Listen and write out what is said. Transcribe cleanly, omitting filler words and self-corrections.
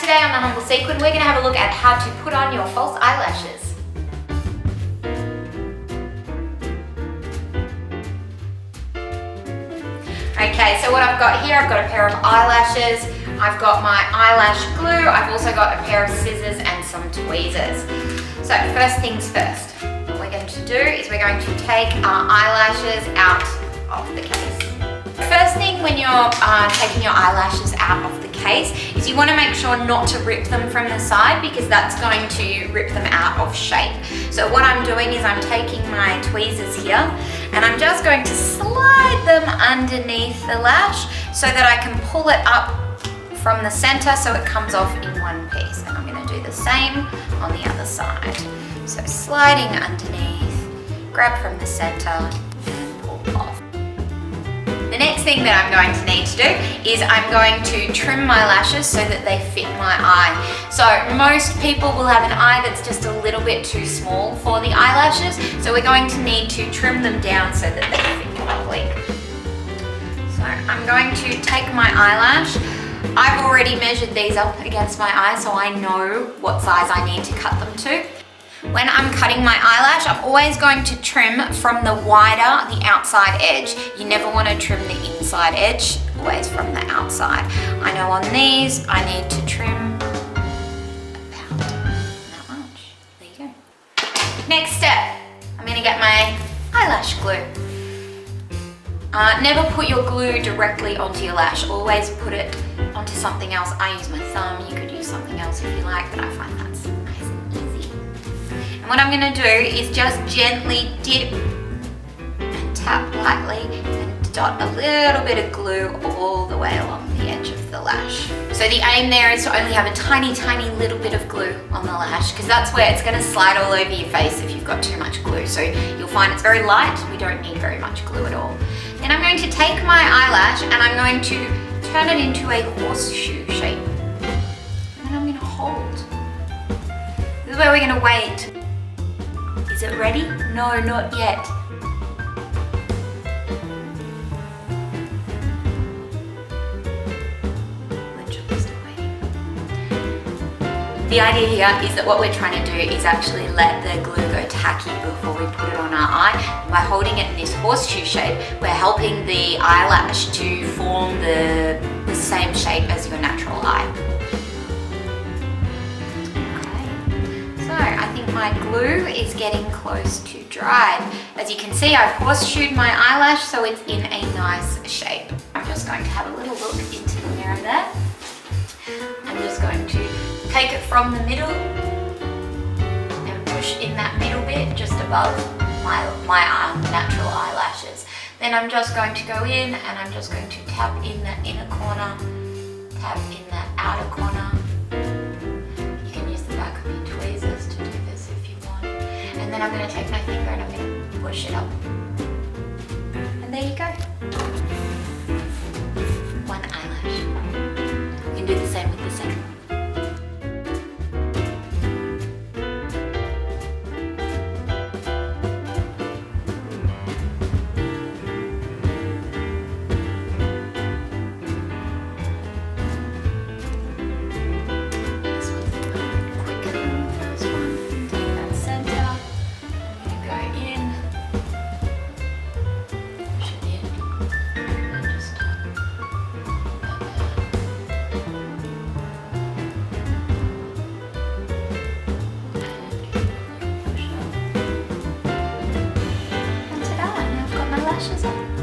today on The Humble Sequin, we're going to have a look at how to put on your false eyelashes. Okay, so what I've got here, I've got a pair of eyelashes, I've got my eyelash glue, I've also got a pair of scissors and some tweezers. So first things first, what we're going to do is we're going to take our eyelashes out of the case. First thing when you're taking your eyelashes out of the case is you want to make sure not to rip them from the side, because that's going to rip them out of shape. So what I'm doing is I'm taking my tweezers here and I'm just going to slide them underneath the lash so that I can pull it up from the center so it comes off in one piece. And I'm going to do the same on the other side. So sliding underneath, grab from the center and pull off. The next thing that I'm going to need to do is I'm going to trim my lashes so that they fit my eye. So most people will have an eye that's just a little bit too small for the eyelashes, so we're going to need to trim them down so that they fit properly. So I'm going to take my eyelash. I've already measured these up against my eye, so I know what size I need to cut them to. When I'm cutting my eyelash, I'm always going to trim from the wider, the outside edge. You never want to trim the inside edge, always from the outside. I know on these, I need to trim about that much. There you go. Next step, I'm going to get my eyelash glue. Never put your glue directly onto your lash. Always put it onto something else. I use my thumb. You could use something else if you like, but I find that's nice and easy. And what I'm going to do is just gently dip and tap lightly and dot a little bit of glue all the way along the edge of the lash. So the aim there is to only have a tiny, tiny little bit of glue on the lash, because that's where it's going to slide all over your face if you've got too much glue. So you'll find it's very light. We don't need very much glue at all. Then I'm going to take my eyelash and I'm going to turn it into a horseshoe shape. And then I'm going to hold. This is where we're going to wait. Is it ready? No, not yet. We're just waiting. The idea here is that what we're trying to do is actually let the glue go tacky before we put it on our eye. By holding it in this horseshoe shape, we're helping the eyelash to form the same shape as your natural eye. I think my glue is getting close to dried. As you can see, I've horseshoed my eyelash so it's in a nice shape. I'm just going to have a little look into the mirror there. I'm just going to take it from the middle and push in that middle bit just above my natural eyelashes. Then I'm just going to go in and I'm just going to tap in that inner corner, tap in that outer corner. And then I'm going to take my finger and I'm going to push it up. And there you go. One eyelash. You can do the same with the second one. Lashes on.